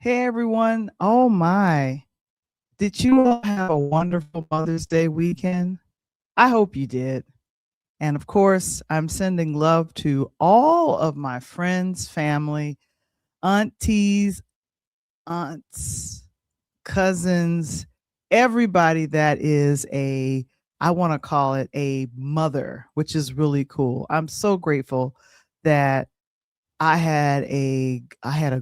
Hey everyone. Oh my. Did you all have a wonderful Mother's Day weekend? I hope you did. And of course, I'm sending love to all of my friends, family, aunties, aunts, cousins, everybody that is I want to call it a mother, which is really cool. I'm so grateful that I had a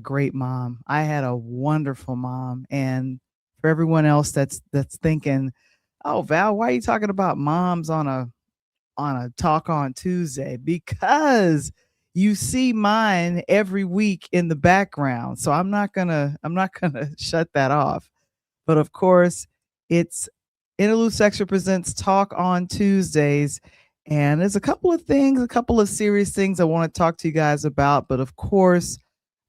great mom. I had a wonderful mom. And for everyone else that's thinking, "Oh, Val, why are you talking about moms on a talk on Tuesday?" Because you see mine every week in the background. So I'm not gonna shut that off. But of course, it's Interludes Extra Presents Talk on Tuesdays. And there's a couple of things, a couple of serious things I want to talk to you guys about. But of course,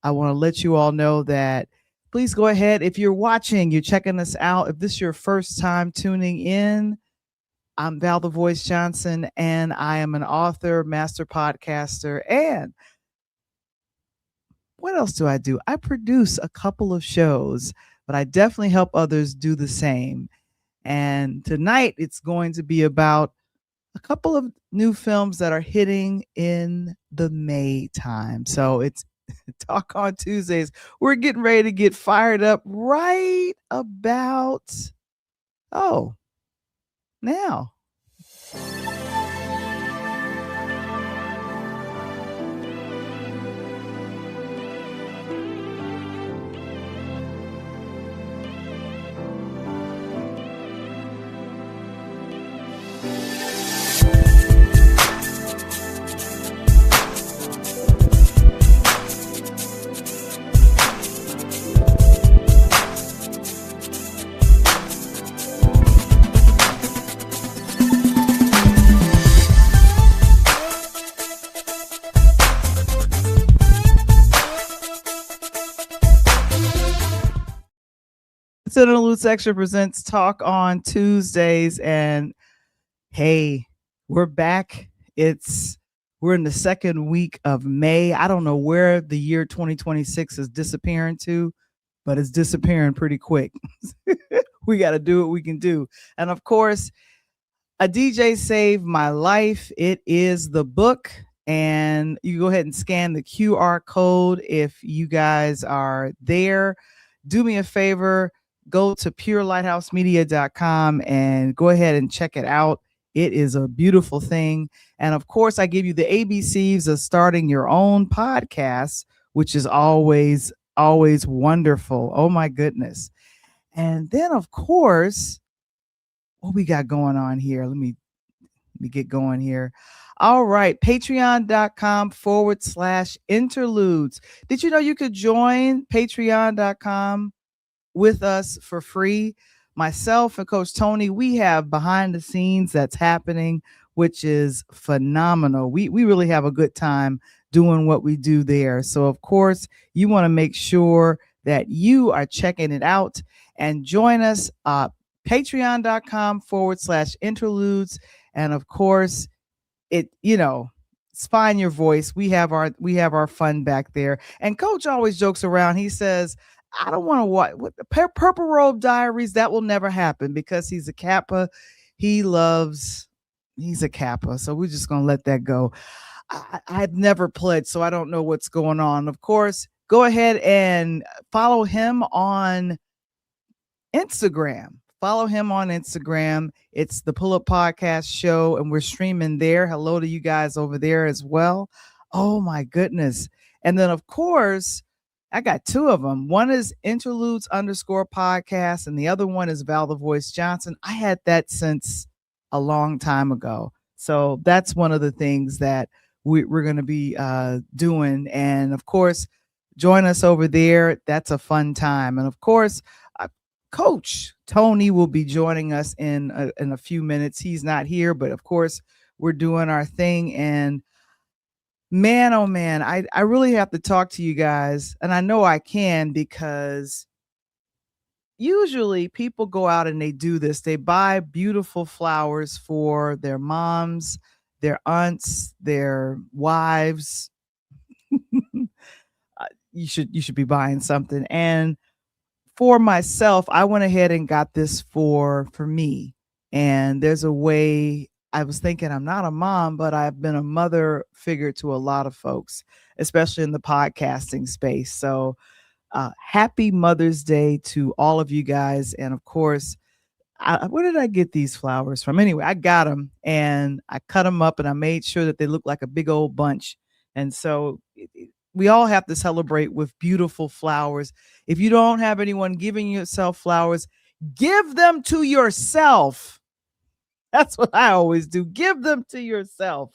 I want to let you all know that please go ahead. If you're watching, you're checking us out. If this is your first time tuning in, I'm Val the Voice Johnson, and I am an author, master podcaster, and what else do I do? I produce a couple of shows, but I definitely help others do the same. And tonight it's going to be about a couple of new films that are hitting in the May time. So it's Talk on Tuesdays. We're getting ready to get fired up right about, oh, now. Interludes Extra Presents Talk on Tuesdays. And hey, we're back. We're in the second week of May. I don't know where the year 2026 is disappearing to, but it's disappearing pretty quick. We got to do what we can do. And of course, A DJ Saved My Life. It is the book. And you go ahead and scan the QR code if you guys are there. Do me a favor, go to purelighthouse.media.com and go ahead and check it out. It is a beautiful thing. And of course, I give you the ABCs of starting your own podcast, which is always, always wonderful. Oh my goodness. And then of course, what we got going on here? Let me get going here. All right. Patreon.com/interludes. Did you know you could join patreon.com with us for free? Myself and Coach Tony, we have behind the scenes that's happening, which is phenomenal. We really have a good time doing what we do there. So of course, you want to make sure that you are checking it out and join us patreon.com/interludes. And of course, it's find your voice. We have our fun back there. And Coach always jokes around. He says, I don't want to watch what the Purple Robe Diaries. That will never happen because he's a Kappa. He's a Kappa. So we're just going to let that go. I've never pledged, so I don't know what's going on. Of course, go ahead and follow him on Instagram. Follow him on Instagram. It's the Pull Up Podcast Show, and we're streaming there. Hello to you guys over there as well. Oh my goodness. And then of course, I got two of them. One is Interludes_podcast, and the other one is Val the Voice Johnson. I had that since a long time ago. So that's one of the things that we're going to be doing. And of course, join us over there. That's a fun time. And of course, Coach Tony will be joining us in a few minutes. He's not here, but of course, we're doing our thing. And man, oh man, I really have to talk to you guys. And I know I can because usually people go out and they do this. They buy beautiful flowers for their moms, their aunts, their wives. you should be buying something. And for myself, I went ahead and got this for me. And there's a way. I was thinking, I'm not a mom, but I've been a mother figure to a lot of folks, especially in the podcasting space. So happy Mother's Day to all of you guys. And of course, where did I get these flowers from? Anyway, I got them and I cut them up and I made sure that they look like a big old bunch. And so we all have to celebrate with beautiful flowers. If you don't have anyone giving yourself flowers, give them to yourself. That's what I always do. Give them to yourself.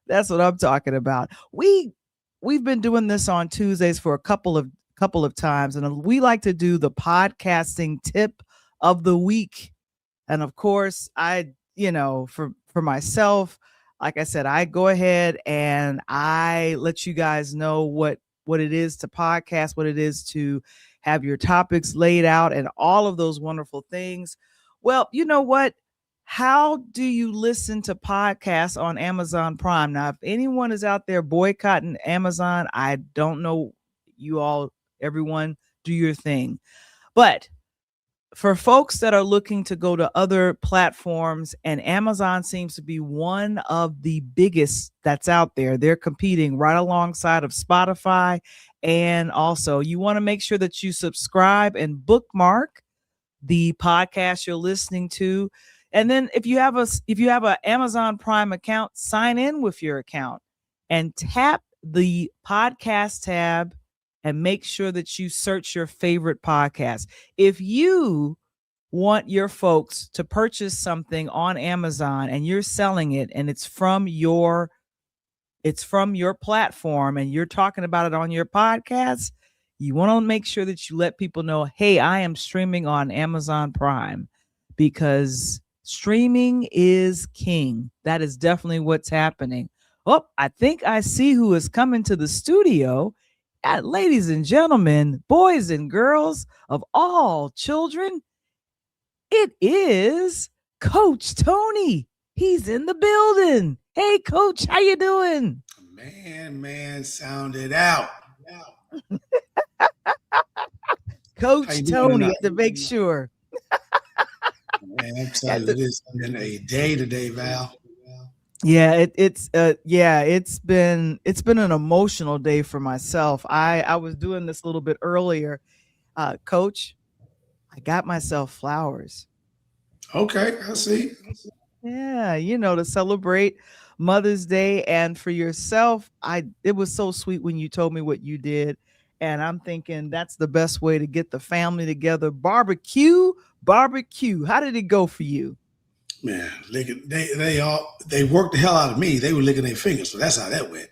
That's what I'm talking about. We've been doing this on Tuesdays for a couple of times, and we like to do the podcasting tip of the week. And of course, for myself, like I said, I go ahead and I let you guys know what it is to podcast, what it is to have your topics laid out and all of those wonderful things. Well, you know what? How do you listen to podcasts on Amazon Prime? Now, if anyone is out there boycotting Amazon, I don't know, you all, everyone, do your thing. But for folks that are looking to go to other platforms, and Amazon seems to be one of the biggest that's out there. They're competing right alongside of Spotify. And also you want to make sure that you subscribe and bookmark the podcast you're listening to. And then if you have an Amazon Prime account, sign in with your account and tap the podcast tab and make sure that you search your favorite podcast. If you want your folks to purchase something on Amazon and you're selling it and it's from your platform and you're talking about it on your podcast, you want to make sure that you let people know, hey, I am streaming on Amazon Prime, because streaming is king. That is definitely what's happening. Oh, I think I see who is coming to the studio. Ladies and gentlemen, boys and girls of all children, it is Coach Tony. He's in the building. Hey, Coach, how you doing? Man, sound it out. Coach Tony, to make sure. Man, I'm telling you, it's been a day today, Val. Yeah, it's been an emotional day for myself. I was doing this a little bit earlier. Coach, I got myself flowers. Okay, I see. Yeah, to celebrate Mother's Day. And for yourself, it was so sweet when you told me what you did. And I'm thinking that's the best way to get the family together. Barbecue. How did it go for you? Man, they worked the hell out of me. They were licking their fingers, so that's how that went.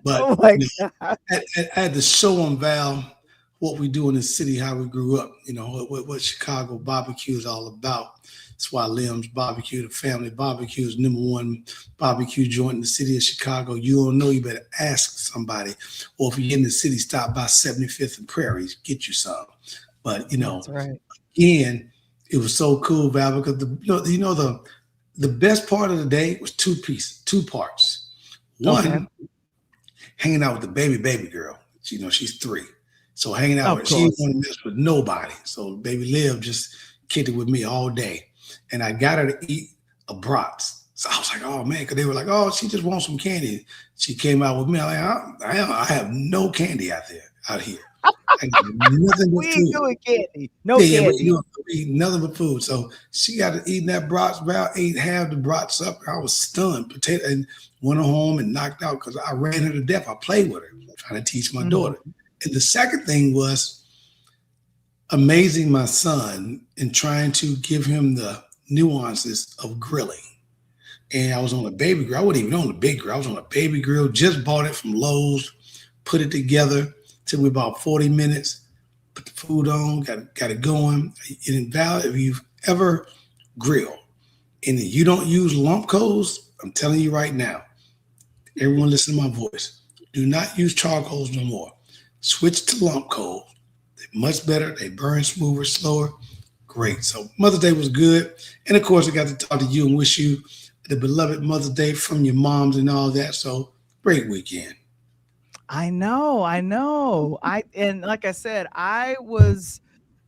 But oh my God. I had to show them, Val, what we do in the city, how we grew up. What Chicago barbecue is all about. That's why Lim's Barbecue, the family barbecue, is #1 barbecue joint in the city of Chicago. You don't know, you better ask somebody. Or if you're in the city, stop by 75th and Prairie, get you some. But That's right. Again, it was so cool, Val, because the best part of the day was two parts. One, hanging out with the baby girl. She's 3. So hanging out with her, she didn't want to mess with nobody. So baby Liv just kicked it with me all day. And I got her to eat a brats. So I was like, oh man, because they were like, oh, she just wants some candy. She came out with me. I'm like, I have no candy out here. I got nothing but we food. ain't doing candy. No candy. We eat nothing but food. So she got to eat that brats. Val ate half the brats up. I was stunned. And went home and knocked out because I ran her to death. I played with her, trying to teach my daughter. And the second thing was amazing my son and trying to give him the nuances of grilling. And I was on a baby grill. I wasn't even on the big grill. I was on a baby grill, just bought it from Lowe's, put it together. Took me about 40 minutes, put the food on, got it going. And Val, if you've ever grilled and you don't use lump coals, I'm telling you right now, everyone listen to my voice. Do not use charcoals no more. Switch to lump coals. They're much better. They burn smoother, slower. Great. So Mother's Day was good. And of course, I got to talk to you and wish you the beloved Mother's Day from your moms and all that. So great weekend. I know. And like I said, I was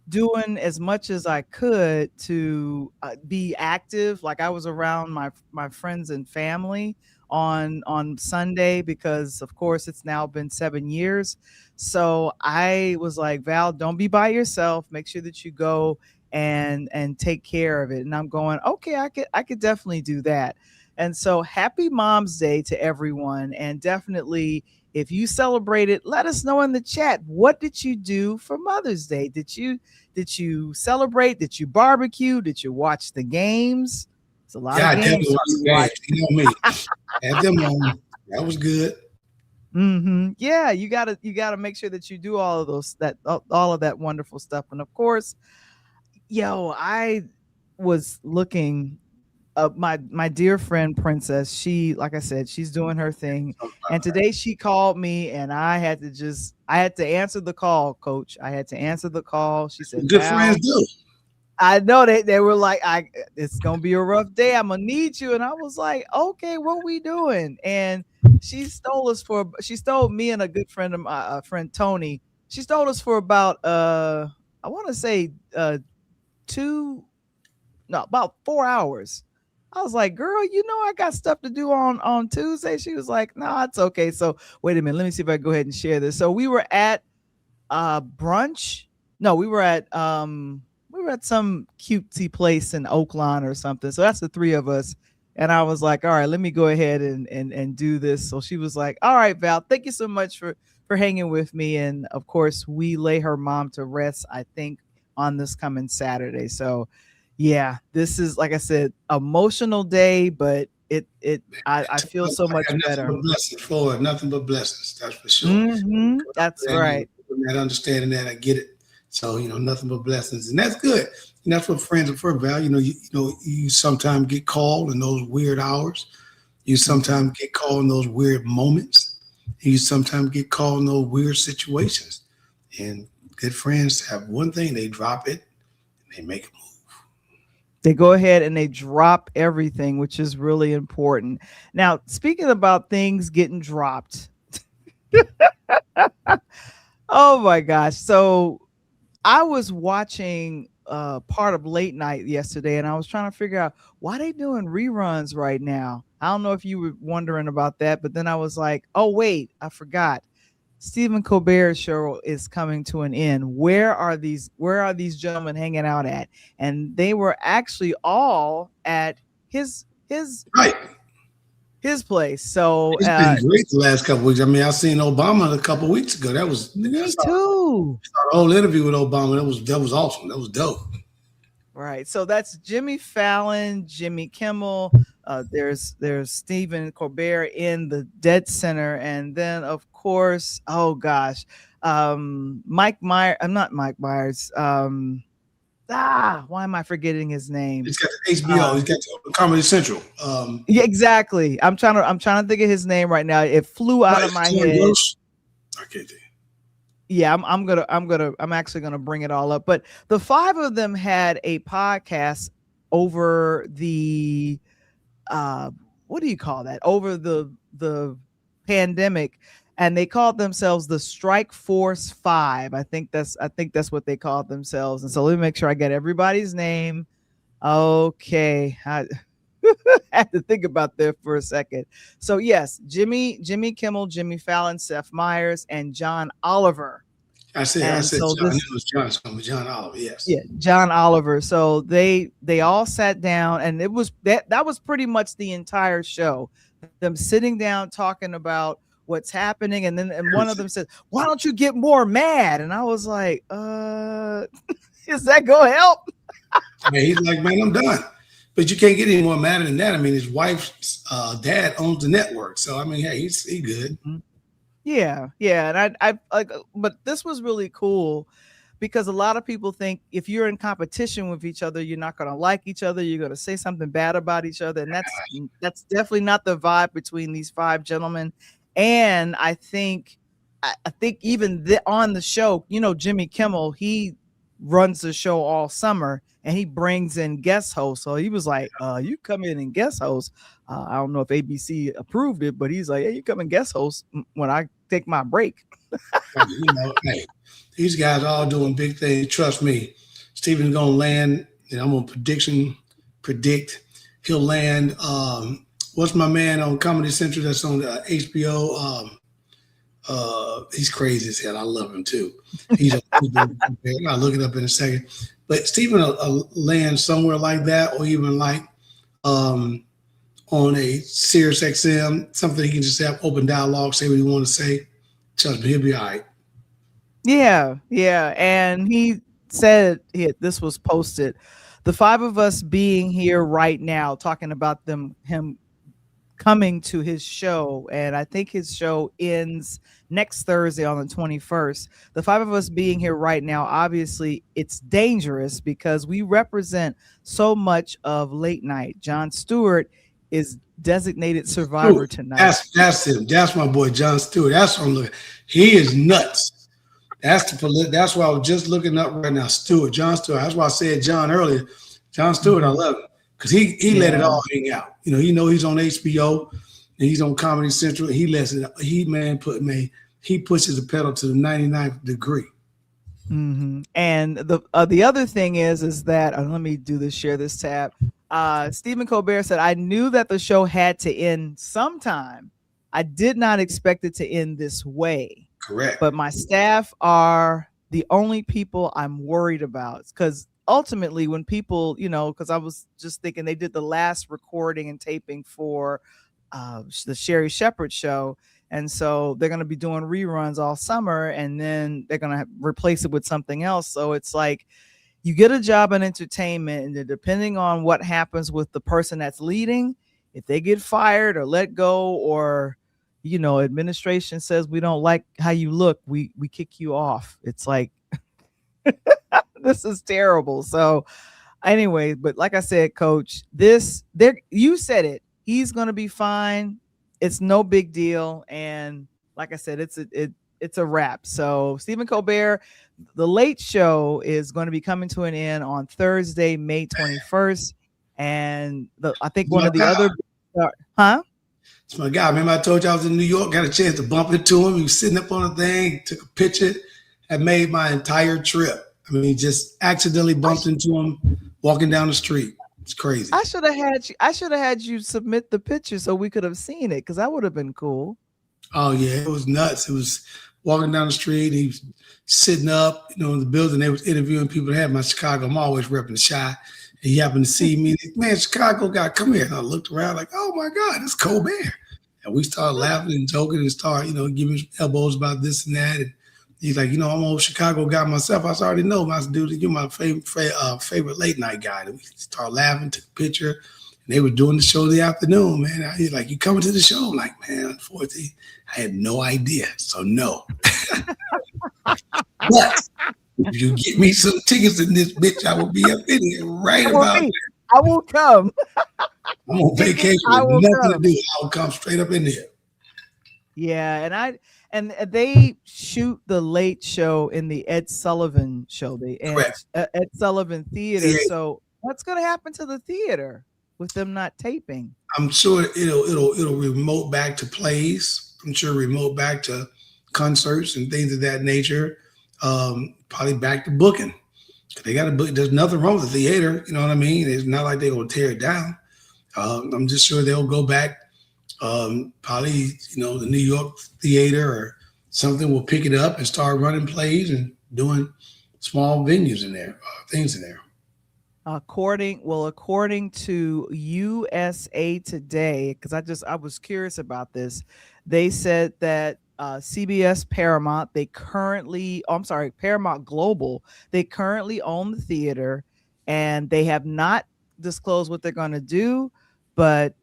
doing as much as I could to be active. Like I was around my friends and family on Sunday because of course it's now been 7 years. So I was like, Val, don't be by yourself. Make sure that you go and take care of it. And I'm going, okay, I could definitely do that. And so happy Mom's Day to everyone. And definitely if you celebrate it, let us know in the chat. What did you do for Mother's Day? Did you celebrate? Did you barbecue? Did you watch the games? It's a lot of games. You know me. Had them on. That was good. Mm-hmm. Yeah, you gotta make sure that you do all of those all of that wonderful stuff. And of course, I was looking. My dear friend Princess, she, like I said, she's doing her thing. And today she called me and I had to answer the call, Coach. I had to answer the call. She said, good friends do. I know they were like, it's going to be a rough day. I'm going to need you. And I was like, okay, what we doing? And she stole me and a good friend of my friend Tony. She stole us for about, I want to say about 4 hours. I was like, girl, I got stuff to do on Tuesday. She was like, no, it's okay. So wait a minute. Let me see if I can go ahead and share this. So we were at brunch. No, we were at some cutesy place in Oakland or something. So that's the three of us. And I was like, all right, let me go ahead and do this. So she was like, all right, Val, thank you so much for hanging with me. And of course, we lay her mom to rest, I think, on this coming Saturday. So yeah, this is, like I said, emotional day, but I feel so much better. Nothing but blessings. That's for sure. Mm-hmm. That's right. That understanding that, I get it. So nothing but blessings, and that's good. And that's what friends are for, Val. You sometimes get called in those weird hours. You sometimes get called in those weird moments. You sometimes get called in those weird situations. And good friends have one thing: they drop it and they make a move. They go ahead and they drop everything, which is really important. Now, speaking about things getting dropped. Oh my gosh. So I was watching part of Late Night yesterday and I was trying to figure out why they doing reruns right now. I don't know if you were wondering about that, but then I was like, oh wait, I forgot. Stephen Colbert's show is coming to an end. Where are these gentlemen hanging out at? And they were actually all at his place. So it's been great the last couple of weeks. I mean, I seen Obama a couple of weeks ago. That was me too. The whole interview with Obama. That was awesome. That was dope. Right. So that's Jimmy Fallon, Jimmy Kimmel. There's Stephen Colbert in the Dead Center, and then of course, oh gosh, Mike Myers. I'm not Mike Myers. Why am I forgetting his name? He's got the HBO. He's got the Comedy Central. Yeah, exactly. I'm trying to think of his name right now. It flew out of my head. I can't think. Yeah, I'm actually gonna bring it all up. But the five of them had a podcast over the what do you call that? Over the pandemic, and they called themselves the Strike Force 5. I think that's what they called themselves. And so let me make sure I get everybody's name. Okay. I had to think about that for a second. So yes, Jimmy Kimmel, Jimmy Fallon, Seth Meyers, and John Oliver. I said so John. It was John Oliver. Yes. Yeah, John Oliver. So they all sat down, and it was that was pretty much the entire show. Them sitting down talking about what's happening, and one of them said, "Why don't you get more mad?" And I was like, "Is that gonna help?" I mean, he's like, "Man, I'm done." But you can't get any more madder than that. I mean, his wife's dad owns the network, so I mean, hey, he's good. Mm-hmm. Yeah, and I like, but this was really cool because a lot of people think if you're in competition with each other, you're not going to like each other. You're going to say something bad about each other, and that's definitely not the vibe between these five gentlemen. And I think even on the show, Jimmy Kimmel, he runs the show all summer, and he brings in guest hosts. So he was like, you come in and guest host. I don't know if ABC approved it, but he's like, hey, you come and guest host when I take my break. Hey, these guys all doing big things. Trust me, Stephen's gonna land, and I'm gonna predict he'll land. What's my man on Comedy Central that's on HBO? He's crazy as hell. I love him too. I'll look it up in a second. But Stephen will land somewhere like that, or even like on a Sirius XM, something he can just have open dialogue, say what he want to say. Trust me, he'll be all right. Yeah. And he said this was posted. The five of us being here right now, talking about him coming to his show, and I think his show ends next Thursday on the 21st. The five of us being here right now, obviously it's dangerous because we represent so much of late night. Jon Stewart is designated survivor tonight. That's him. That's my boy Jon Stewart. That's what I'm looking. He is nuts. That's why I was just looking up right now. Jon Stewart. That's why I said John earlier. Jon Stewart, I love him because he let it all hang out. He's on HBO and he's on Comedy Central. He lets it. He pushes the pedal to the 99th degree. Mm-hmm. And the other thing is that let me do this. Share this tab. Stephen Colbert said, I knew that the show had to end sometime. I did not expect it to end this way. Correct. But my staff are the only people I'm worried about, because ultimately when people, because I was just thinking they did the last recording and taping for the Sherry Shepherd show. And so they're going to be doing reruns all summer, and then they're going to replace it with something else. So it's like you get a job in entertainment, and then depending on what happens with the person that's leading, if they get fired or let go, or, administration says we don't like how you look, we kick you off. It's like, this is terrible. So anyway, but like I said, Coach, you said it. He's going to be fine. It's no big deal. And like I said, it's a wrap. So Stephen Colbert, The Late Show, is going to be coming to an end on Thursday, May 21st. And I think one of the other, It's my guy. Remember I told you I was in New York, got a chance to bump into him. He was sitting up on a thing, took a picture, had made my entire trip. I mean, just accidentally bumped into him walking down the street. It's crazy. I should have had you submit the picture so we could have seen it, because that would have been cool. Oh yeah, it was nuts. It was walking down the street. He was sitting up, in the building. They was interviewing people that had my Chicago. I'm always repping the Chi. And he happened to see me. Man, Chicago guy, come here. And I looked around like, oh my God, it's Colbert. And we started laughing and joking and started, giving elbows about this and that. And he's like, I'm an old Chicago guy myself. I already know. I said, dude, you're my favorite late night guy. And we started laughing, took a picture. And they were doing the show in the afternoon, man. He's like, you coming to the show? I'm like, man, unfortunately, I had no idea. So no. But if you get me some tickets in this bitch, I will be up in here right about there. I will come. I'm on vacation with nothing to do. I'll come straight up in there. Yeah, and they shoot The Late Show in the Ed Sullivan show. Ed Sullivan Theater. Yeah. So what's going to happen to the theater with them not taping? I'm sure it'll remote back to plays. I'm sure remote back to concerts and things of that nature. Probably back to booking. They got to book. There's nothing wrong with the theater. You know what I mean? It's not like they're going to tear it down. I'm just sure they'll go back. Probably, the New York theater or something will pick it up and start running plays and doing small venues in there, things in there. According to USA Today, because I was curious about this, they said that CBS Paramount Global, they currently own the theater, and they have not disclosed what they're going to do, but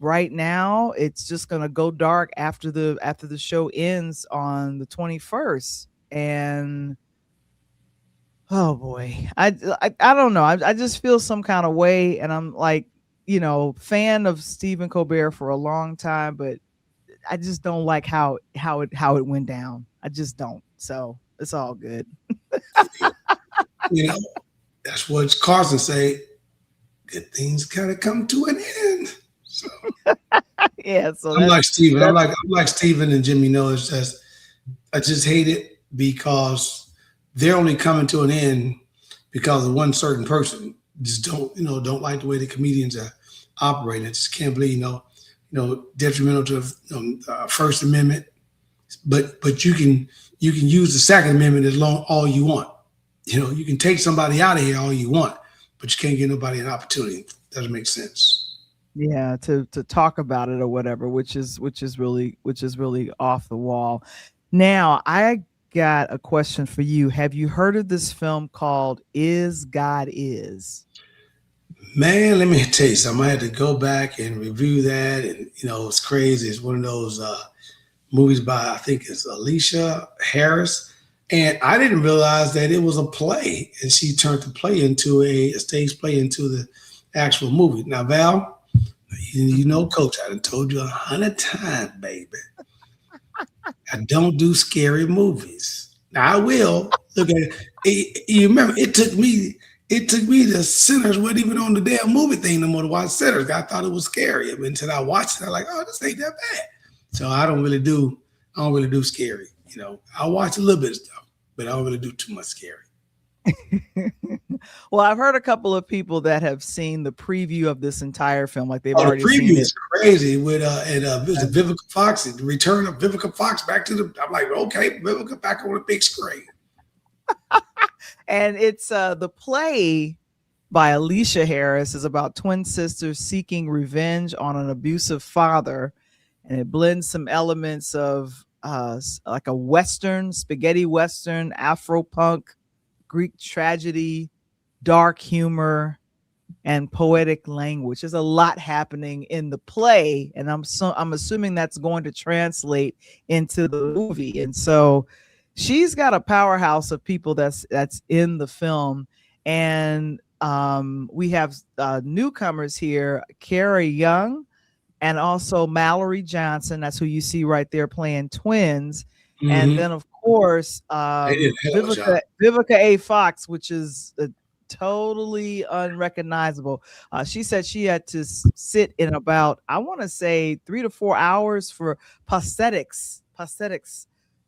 right now it's just going to go dark after the show ends on the 21st. And oh boy, I don't know. I just feel some kind of way, and I'm like, fan of Stephen Colbert for a long time, but I just don't like how it went down. I just don't. So it's all good. You know, that's what Carson say. Good things gotta come to an end. So Yeah, so I'm like Stephen. I'm like Stephen and Jimmy. No, it's just I just hate it because they're only coming to an end because of one certain person. Just don't like the way the comedians are operating. I just can't believe detrimental to First Amendment. But you can use the Second Amendment as long all you want. You can take somebody out of here all you want, but you can't give nobody an opportunity. Doesn't make sense. Yeah, to talk about it or whatever, which is really off the wall. Now, I got a question for you. Have you heard of this film called Is God Is? Man, let me tell you something. I had to go back and review that, and it's crazy. It's one of those movies by, I think it's Alicia Harris, and I didn't realize that it was a play, and she turned the play into a stage play into the actual movie. Now, Val, Coach, I done told you 100 times, baby. I don't do scary movies. Now I will look at it. You remember it took me to Sinners wasn't even on the damn movie thing no more to watch Sinners. I thought it was scary until I watched it. I'm like, oh, this ain't that bad. So I don't really do scary. I watch a little bit of stuff, but I don't really do too much scary. Well, I've heard a couple of people that have seen the preview of this entire film, like they've already the preview seen it. Is crazy with Vivica Fox, the return of Vivica Fox back to the. I'm like, okay, Vivica back on the big screen. And it's the play by Alicia Harris is about twin sisters seeking revenge on an abusive father, and it blends some elements of like a Western, spaghetti Western, Afro-punk, Greek tragedy, dark humor, and poetic language. There's a lot happening in the play, and I'm assuming that's going to translate into the movie. And so she's got a powerhouse of people that's in the film, and we have newcomers here, Carrie Young, and also Mallory Johnson. That's who you see right there playing twins. Mm-hmm. And then, of course, Vivica A. Fox, which is totally unrecognizable. She said she had to sit in about, I want to say, 3 to 4 hours for prosthetics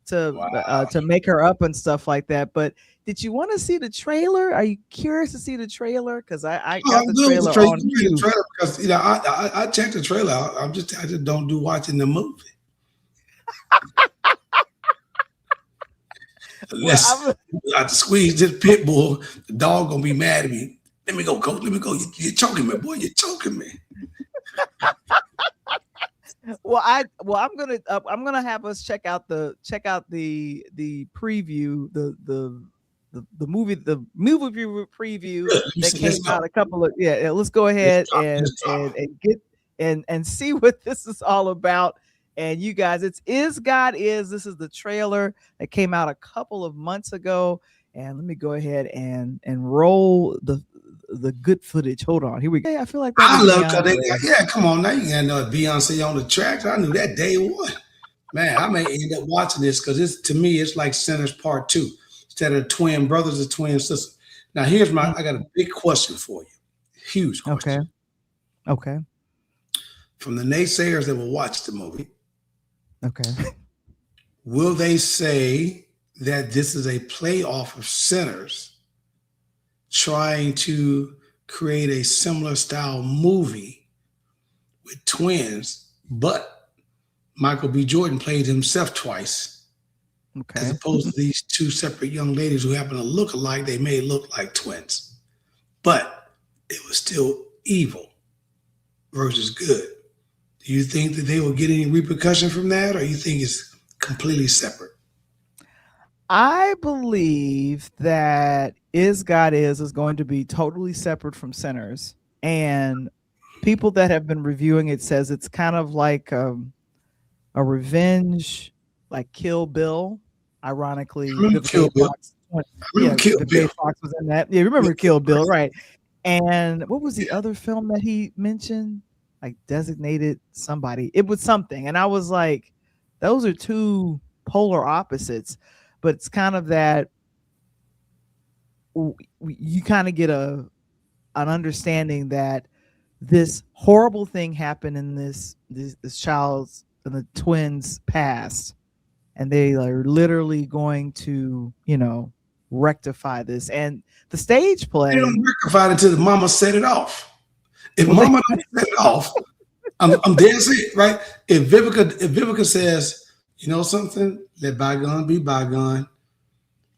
to make her up and stuff like that. But did you want to see the trailer? Are you curious to see the trailer? Because I got the trailer on you. Because I checked the trailer out. I just don't do watching the movie. Unless I have to squeeze this pit bull, the dog gonna be mad at me. Let me go, Coach. Let me go. You're choking me, boy. You're choking me. I'm gonna have us check out the preview, the movie preview that came out a couple of let's go ahead and see what this is all about. And you guys, it's Is God Is. This is the trailer that came out a couple of months ago. And let me go ahead and roll the good footage. Hold on, here we go. I feel like I love Beyonce. Come on now, you gotta know Beyonce on the track. I knew that day one. Man, I may end up watching this because to me it's like Sinners Part 2 instead of twin brothers or twin sisters. Now I got a big question for you, huge question. Okay. From the naysayers that will watch the movie. Okay. Will they say that this is a play off of Sinners trying to create a similar style movie with twins, but Michael B. Jordan played himself twice, as opposed to these two separate young ladies who happen to look alike? They may look like twins, but it was still evil versus good. Do you think that they will get any repercussion from that, or you think it's completely separate? I believe that Is God Is going to be totally separate from Sinners. And people that have been reviewing it says it's kind of like a revenge, like Kill Bill. Ironically, Kill Bill. Fox was in that. Yeah, remember Kill Bill, right? And what was the other film that he mentioned? Like Designated Somebody. It was something. And I was like, those are two polar opposites. But it's kind of that you kind of get an understanding that this horrible thing happened in this child's and the twins' past, and they are literally going to, rectify this. And the stage play, They don't rectify it until the mama set it off. If mama don't set it off, I'm dead serious, right? If Vivica says, you know something, let bygone be bygone.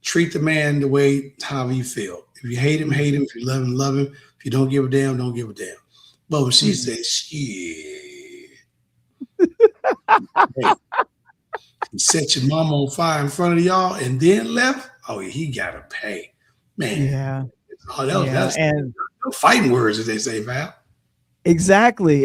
Treat the man the way however you feel. If you hate him, hate him. If you love him, love him. If you don't give a damn, don't give a damn. But when she said, shit, hey, he set your mama on fire in front of y'all and then left. Oh, he gotta pay, man. Yeah. Oh, that's fighting words, as they say, Val. Exactly.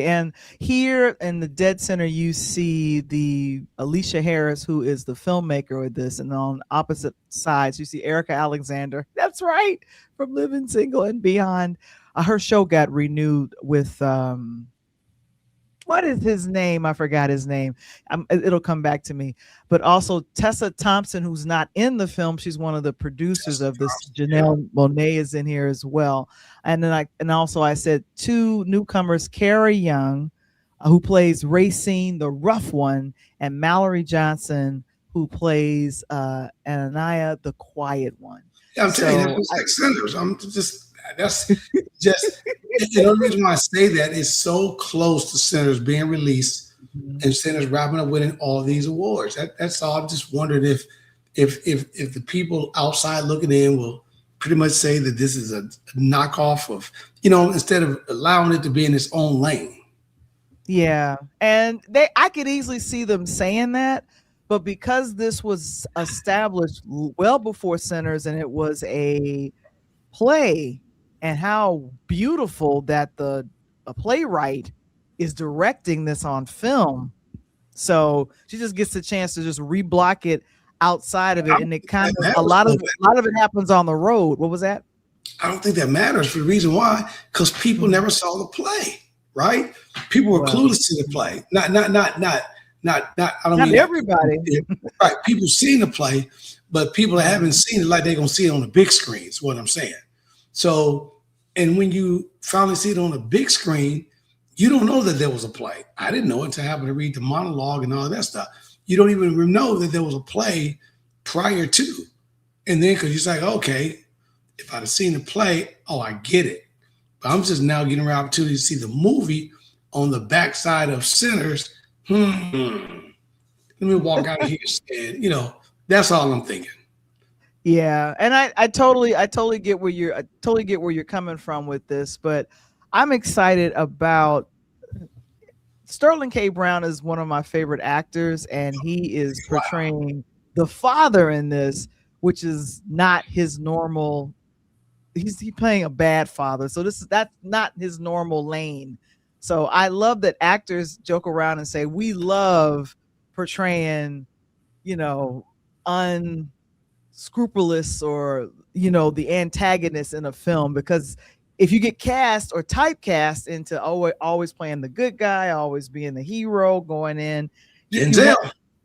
And here in the dead center, you see the Alicia Harris, who is the filmmaker of this, and on opposite sides, you see Erica Alexander. That's right, from Living Single and Beyond. Her show got renewed with what is his name? I forgot his name. It'll come back to me. But also Tessa Thompson, who's not in the film. She's one of the producers of this. Janelle Monáe is in here as well. And then I said two newcomers, Kara Young, who plays Racine, the rough one, and Mallory Johnson, who plays Anania, the quiet one. Yeah, I'm telling you, that's like centers. That's just the only reason why I say that is so close to Centers being released and Centers wrapping up winning all these awards. That's all. I just wondered if the people outside looking in will pretty much say that this is a knockoff of, instead of allowing it to be in its own lane. Yeah, and I could easily see them saying that, but because this was established well before Centers and it was a play, and how beautiful that a playwright is directing this on film. So she just gets the chance to just reblock it outside of it. And it kind of, a lot of it happens on the road. What was that? I don't think that matters for the reason why, because people never saw the play, right? People were clueless to the play. Not, I don't mean everybody. Right. People seen the play, but people that haven't seen it, like they're going to see it on the big screen is what I'm saying. So, and when you finally see it on the big screen, you don't know that there was a play. I didn't know until I happened to read the monologue and all that stuff. You don't even know that there was a play prior to. And then, because you're like, okay, if I'd have seen the play, I get it. But I'm just now getting an opportunity to see the movie on the backside of Centers. Let me walk out of here and, that's all I'm thinking. Yeah, and I totally get where you're coming from with this, but I'm excited about Sterling K. Brown is one of my favorite actors, and he is portraying the father in this, which is not his normal. He's playing a bad father, so that's not his normal lane. So I love that actors joke around and say we love portraying, unscrupulous or the antagonist in a film, because if you get cast or typecast into always playing the good guy, always being the hero, going in, Denzel,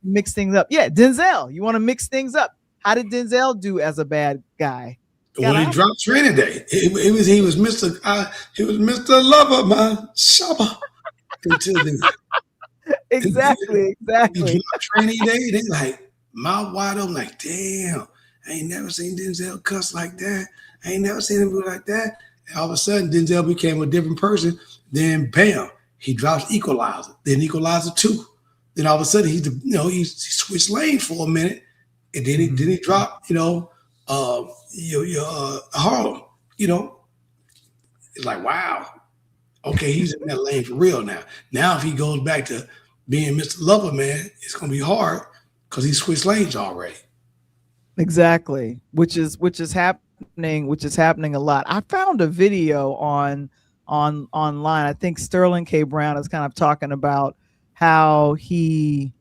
mix things up. Yeah, Denzel. You want to mix things up. How did Denzel do as a bad guy? When he dropped Training Day, he was Mr. Lover, man. Shabba. Exactly. He dropped Training Day. They like mouth wide open, like, damn. I ain't never seen Denzel cuss like that. I ain't never seen him do like that. And all of a sudden, Denzel became a different person. Then, bam, he drops Equalizer. Then Equalizer 2. Then all of a sudden, he switched lanes for a minute, and then he dropped, Harlem. It's like, wow, okay, he's in that lane for real now. Now, if he goes back to being Mr. Lover, man, it's gonna be hard because he switched lanes already. Exactly, which is happening a lot. I found a video online. I think Sterling K. Brown is kind of talking about how he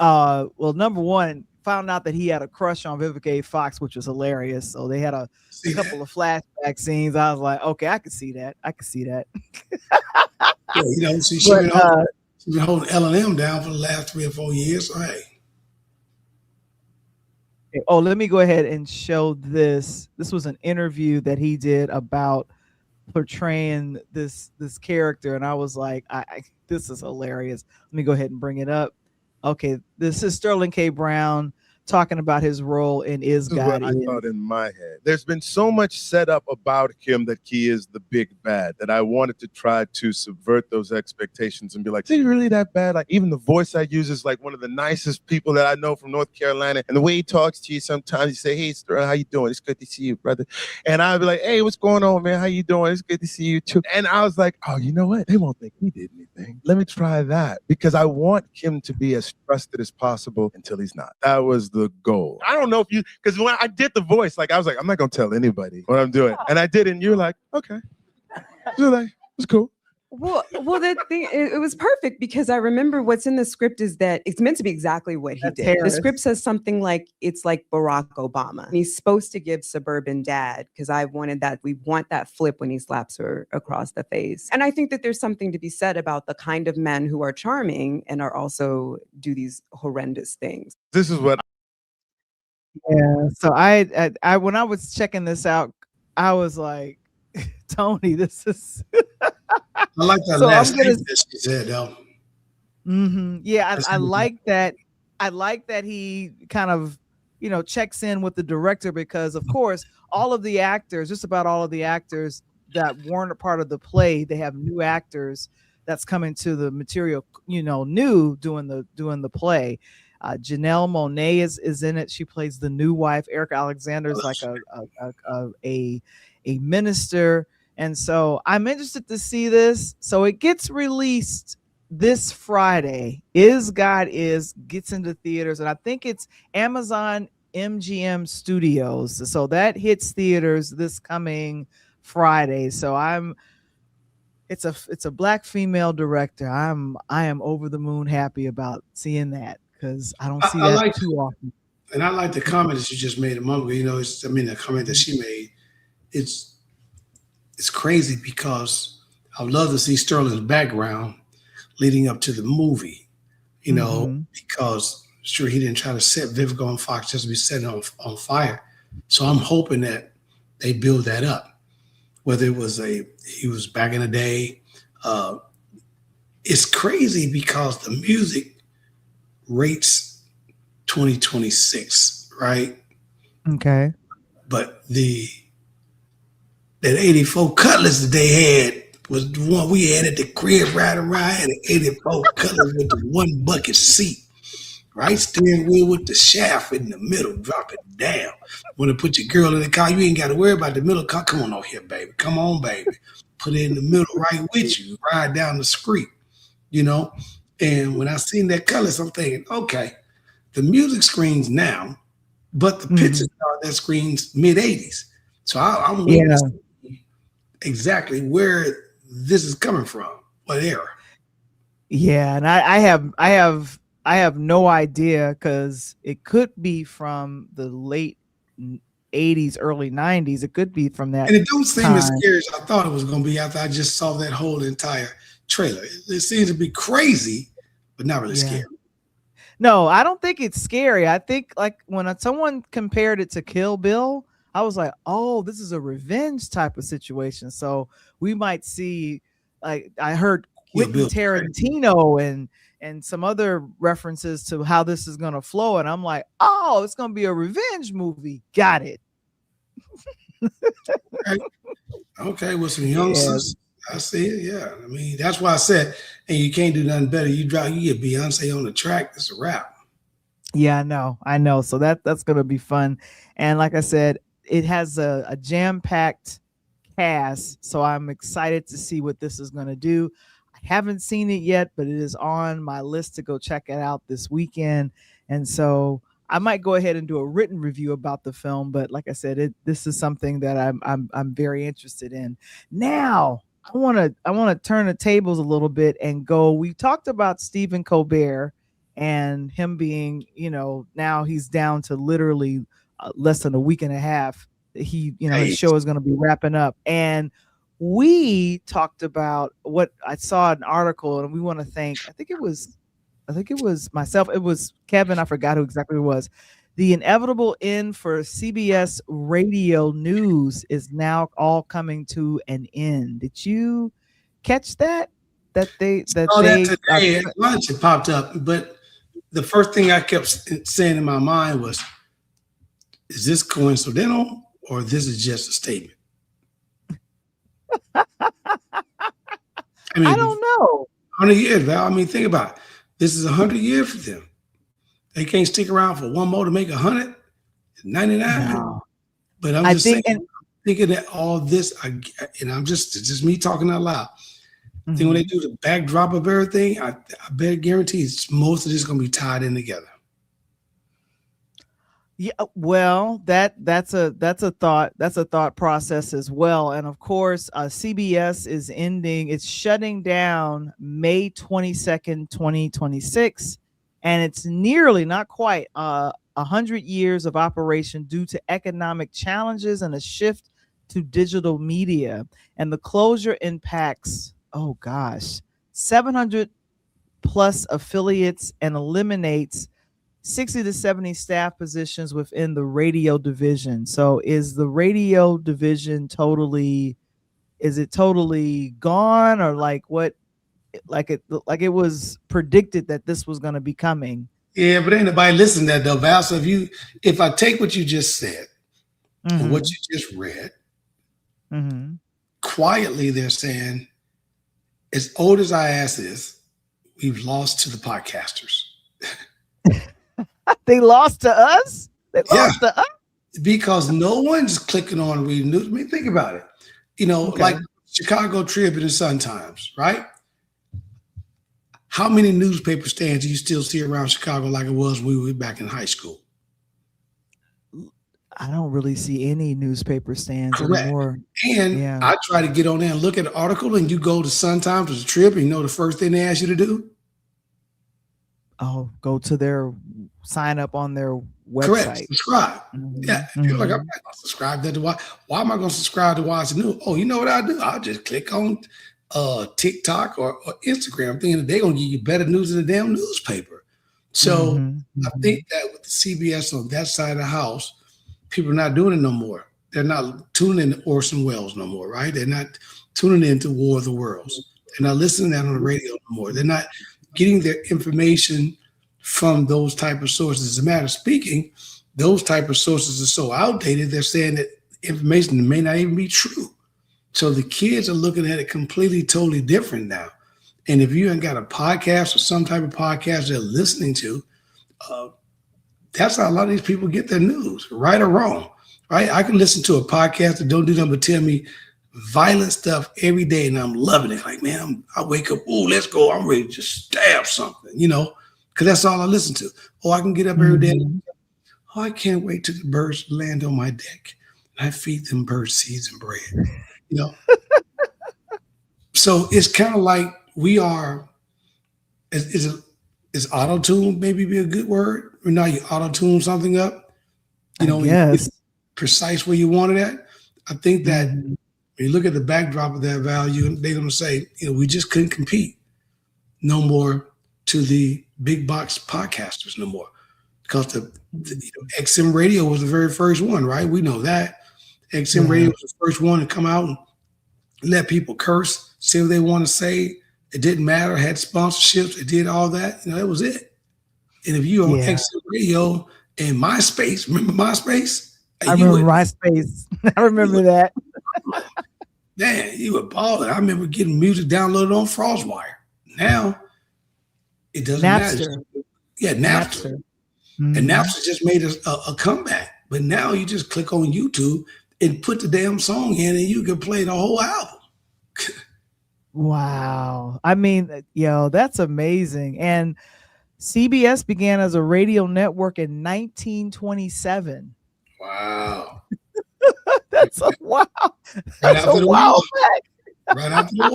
number one, found out that he had a crush on Vivica A. Fox, which was hilarious. So they had a couple of flashback scenes. I was like, okay, I could see that. Yeah, she's been holding L&M down for the last 3 or 4 years. So hey. Oh, let me go ahead and show this. This was an interview that he did about portraying this character, and I was like, this is hilarious. Let me go ahead and bring it up. Okay, this is Sterling K. Brown talking about his role in Is This is God what I Is. thought in my head. There's been so much set up about him that he is the big bad that I wanted to try to subvert those expectations and be like, is he really that bad? Like, even the voice I use is like one of the nicest people that I know from North Carolina. And the way he talks to you, sometimes you say, hey, Sterling, how you doing? It's good to see you, brother. And I'd be like, hey, what's going on, man? How you doing? It's good to see you too. And I was like, oh, you know what? They won't think he did anything. Let me try that, because I want him to be as trusted as possible until he's not. That was the goal. I don't know if you, because when I did the voice, like I was like, I'm not gonna tell anybody what I'm doing, and I did, and you're like, okay, you're like, it's cool. Well, the thing, it was perfect because I remember what's in the script is that it's meant to be exactly what he did. Harris. The script says something like, it's like Barack Obama. And he's supposed to give suburban dad, because I wanted that. We want that flip when he slaps her across the face. And I think that there's something to be said about the kind of men who are charming and are also do these horrendous things. This is what. Yeah. So I when I was checking this out, I was like, Tony, this is. I like that So last I'm gonna- thing that she said, though. Yeah, That's I really like that. I like that he kind of, checks in with the director, because of course, all of the actors, just about all of the actors that weren't a part of the play, they have new actors that's coming to the material, new doing the play. Janelle Monáe is in it. She plays the new wife. Eric Alexander is like a minister. And so I'm interested to see this. So it gets released this Friday. Is God Is gets into theaters, and I think it's Amazon MGM Studios. So that hits theaters this coming Friday. So it's a Black female director. I am over the moon happy about seeing that, because I don't see that like too often. And I like the comment that you just made a moment ago. The comment that she made. It's crazy because I would love to see Sterling's background leading up to the movie, because sure, he didn't try to set Vivica on Fox just to be setting on fire. So I'm hoping that they build that up. Whether it was he was back in the day. It's crazy because the music rates 2026, right? Okay. But that 84 Cutlass that they had was the one we had at the crib riding around, and an 84 Cutlass with the one bucket seat, right? Steering wheel with the shaft in the middle, drop it down. Want to put your girl in the car, you ain't got to worry about the middle car. Come on over here, baby. Come on, baby. Put it in the middle right with you. Ride down the street, And when I seen that Cutlass, I'm thinking, okay, the music screens now, but the pictures are that screens mid-'80s. So I'm waiting to see exactly where this is coming from, what era. Yeah, and I have no idea, because it could be from the late 80s, early 90s. It could be from that. And it don't seem as time. scary as I thought it was going to be after I just saw that whole entire trailer. It seems to be crazy, but not really scary. No, I don't think it's scary. I think, like, when someone compared it to Kill Bill, I was like, oh, this is a revenge type of situation. So we might see, like, I heard Quentin Tarantino and some other references to how this is going to flow. And I'm like, oh, it's going to be a revenge movie. Got it. Okay, with some youngsters. I see it. Yeah. I mean, that's why I said, and you can't do nothing better. You get Beyonce on the track. It's a wrap. Yeah, I know. So that's going to be fun. And like I said, it has a jam-packed cast. So I'm excited to see what this is going to do. I haven't seen it yet, but it is on my list to go check it out this weekend. And so I might go ahead and do a written review about the film. But like I said, this is something that I'm very interested in. Now, I want to turn the tables a little bit and go. We talked about Stephen Colbert and him being, now he's down to literally less than a week and a half. His show is going to be wrapping up. And we talked about what I saw an article, and we want to thank, I think it was myself. It was Kevin. I forgot who exactly it was. The inevitable end for CBS radio news is now all coming to an end. Did you catch that? That they today at lunch it popped up, but the first thing I kept saying in my mind was, is this coincidental or this is just a statement? I don't know. 100 years, Val. I mean, think about it. This is 100 years for them. They can't stick around for one more to make 100, 99. No. But I'm just thinking that all this, and I'm just me talking out loud. I think when they do the backdrop of everything, I better guarantee most of this is going to be tied in together. Yeah, well, that's a thought process as well. And of course, CBS is it's shutting down May 22nd, 2026, and it's nearly, not quite, 100 years of operation due to economic challenges and a shift to digital media. And the closure impacts, 700 plus affiliates and eliminates 60 to 70 staff positions within the radio division. So is the radio division totally gone, or like it was predicted that this was going to be coming? Yeah, but ain't nobody listening to that though, Val. So if I take what you just said and what you just read, quietly they're saying, as old as I ass is, we've lost to the podcasters. They lost to us? They lost to us? Because no one's clicking on reading news. I mean, think about it. Like Chicago Tribune and Sun-Times, right? How many newspaper stands do you still see around Chicago like it was when we were back in high school? I don't really see any newspaper stands anymore. And I try to get on there and look at an article, and you go to Sun-Times or the Tribune, the first thing they ask you to do? Go to their sign up on their website. Correct. Subscribe. Yeah. If you're like, I'm not going to subscribe to watch. Why am I going to subscribe to watch the news? Oh, you know what I do? I'll just click on TikTok or Instagram, thinking that they're going to give you better news than the damn newspaper. So I think that with the CBS on that side of the house, people are not doing it no more. They're not tuning into Orson Welles no more, right? They're not tuning into War of the Worlds. They're not listening to that on the radio no more. They're not getting their information from those type of sources. As a matter of speaking, those type of sources are so outdated, they're saying that information may not even be true. So the kids are looking at it completely, totally different now. And if you ain't got a podcast or some type of podcast they're listening to, that's how a lot of these people get their news, right or wrong, right? I can listen to a podcast that don't do nothing but tell me violent stuff every day, and I'm loving it. Like, man, I wake up, let's go. I'm ready to just stab something, because that's all I listen to. I can get up every day. I can't wait till the birds land on my deck. I feed them birds seeds and bread, So it's kind of like we are, is auto-tune maybe be a good word? Or now you auto-tune something up, yes, precise where you want it at. I think that when you look at the backdrop of that value, they're going to say, we just couldn't compete no more to the big box podcasters no more, because the XM radio was the very first one, right? We know that XM radio was the first one to come out and let people curse, say what they want to say. It didn't matter. Had sponsorships. It did all that. That was it. And if you on XM radio and MySpace, remember MySpace? I remember MySpace. I remember that. Man, you were balling. I remember getting music downloaded on FrostWire. Now it doesn't matter. Yeah, Napster. And Napster just made a comeback. But now you just click on YouTube and put the damn song in, and you can play the whole album. Wow. I mean, that's amazing. And CBS began as a radio network in 1927. Wow. That's a wow. That's a wow fact. Right after the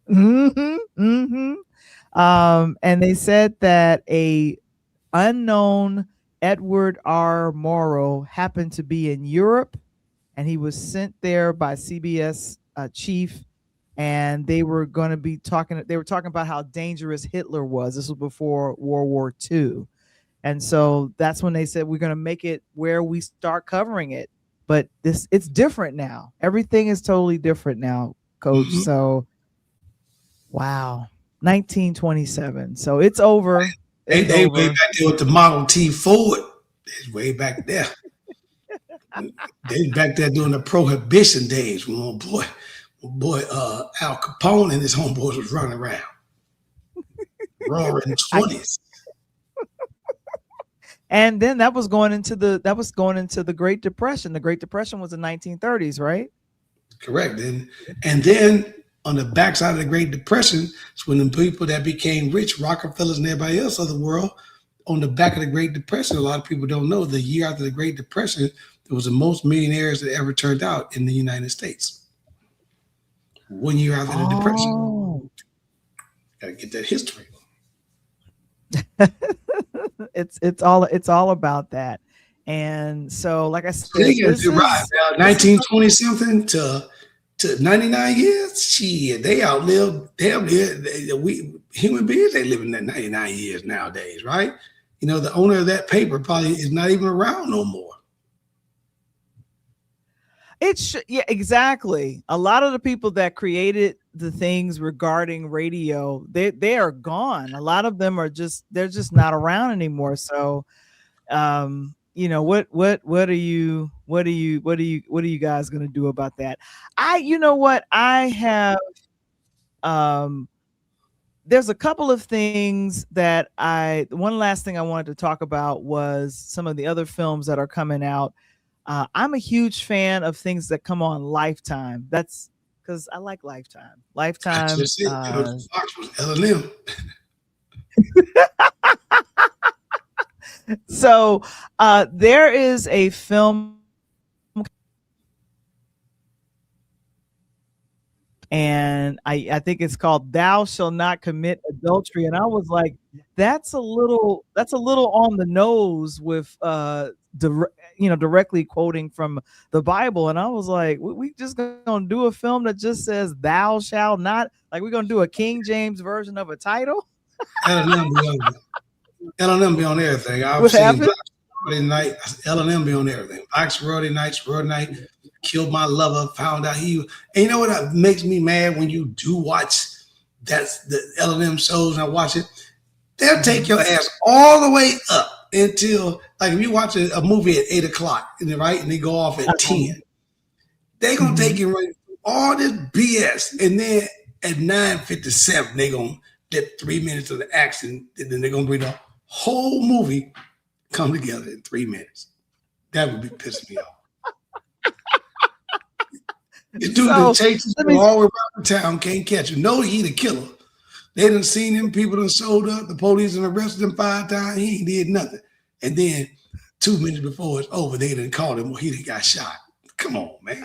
war. And they said that a unknown Edward R. Morrow happened to be in Europe, and he was sent there by CBS chief. And they were going to be talking about how dangerous Hitler was. This was before World War II. And so that's when they said, we're going to make it where we start covering it. But it's different now. Everything is totally different now, Coach. Mhm. So, wow. 1927. So it's over. They It's way over. back there with the Model T Ford. It's way back there. They back there during the Prohibition days when boy Al Capone and his homeboys was running around. Roaring 20s. And then that was going into the Great Depression. The Great Depression was the 1930s, right? Correct. And then on the backside of the Great Depression, it's when the people that became rich, Rockefellers and everybody else of the world, on the back of the Great Depression, a lot of people don't know, the year after the Great Depression, there was the most millionaires that ever turned out in the United States. 1 year after the Depression. Gotta get that history. It's all about that. And so, like I said, This is 1920 something to 99 years. Shit, they outlived human beings. They live in that 99 years nowadays, right? You know, the owner of that paper probably is not even around no more. Yeah, exactly. A lot of the people that created the things regarding radio, they are gone. A lot of them they're just not around anymore. So, you know, what are you guys gonna do about that? I have there's a couple of things that one last thing I wanted to talk about was some of the other films that are coming out. I'm a huge fan of things that come on Lifetime. That's because I like Lifetime. Lifetime. That's it. Fox was L&M. So there is a film, and I think it's called "Thou Shall Not Commit Adultery," and I was like, that's a little on the nose with directly quoting from the Bible. And I was like, we just gonna do a film that just says "Thou shalt not"? Like, we're gonna do a King James version of a title? L&M be on everything. I've seen Black Sorority Night. L&M be on everything. Black Sorority Night, killed my lover, found out and you know what makes me mad when you do watch that's the L&M shows and I watch it? They'll take your ass all the way up until, like, if you watch a movie at 8 o'clock, right, and they go off at 10, they're going to take you right all this BS. And then at 9:57, they're going to get 3 minutes of the action, and then they're going to bring the whole movie come together in 3 minutes. That would be pissing me off. This dude that chases you all around the town can't catch him. No, he the killer. They done seen him. People done showed up. The police done arrested him 5 times. He ain't did nothing. And then 2 minutes before it's over, they done called him. Well, he done got shot. Come on, man.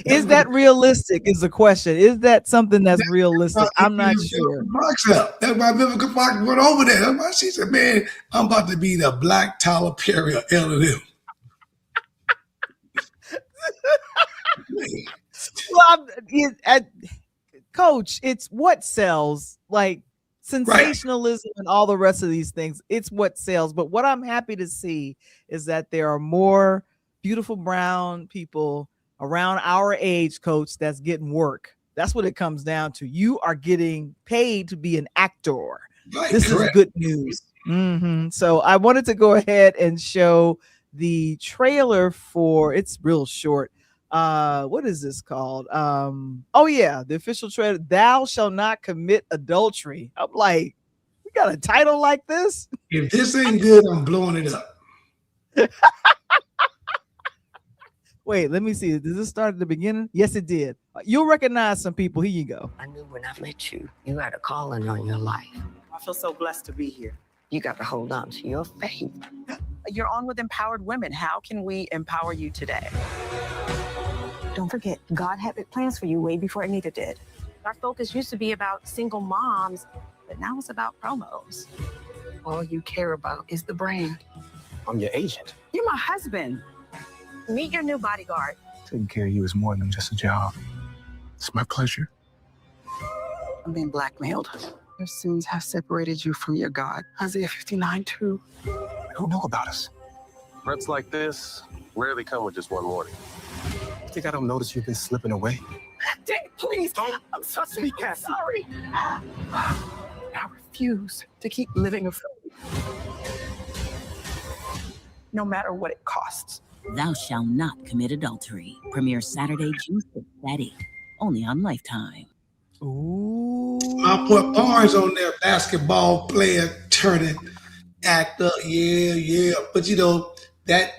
Is that realistic? Is the question. Is that something that's realistic? I'm not sure. That's why Vivica A went over there. That's why she said, man, I'm about to be the Black Tyler Perry of L&M. Well, Coach, it's what sells, like sensationalism and all the rest of these things. It's what sells. But what I'm happy to see is that there are more beautiful brown people around our age, Coach, that's getting work. That's what it comes down to. You are getting paid to be an actor. Right, this correct. Is good news. So I wanted to go ahead and show the trailer for, it's real short. What is this called? The official trailer, Thou Shall Not Commit Adultery. I'm like, we got a title like this? If this ain't good, I'm blowing it up. Wait, let me see. Does this start at the beginning? Yes, it did. You'll recognize some people. Here you go. I knew when I met you, you had a calling on your life. I feel so blessed to be here. You got to hold on to your faith. You're on with Empowered Women. How can we empower you today? Don't forget, God had big plans for you way before Anita did. Our focus used to be about single moms, but now it's about promos. All you care about is the brand. I'm your agent. You're my husband. Meet your new bodyguard. Taking care of you is more than just a job. It's my pleasure. I'm being blackmailed. Your sins have separated you from your God. Isaiah 59:2. Who know about us? Threats like this rarely come with just one warning. You think I don't notice you've been slipping away? Dad, please don't. I'm sorry. Sorry. I refuse to keep living afraid. No matter what it costs. Thou shalt not commit adultery. Premiere Saturday, June 6th at 8. Only on Lifetime. Ooh. I put Barnes on there, basketball player turning actor. Yeah. But you know,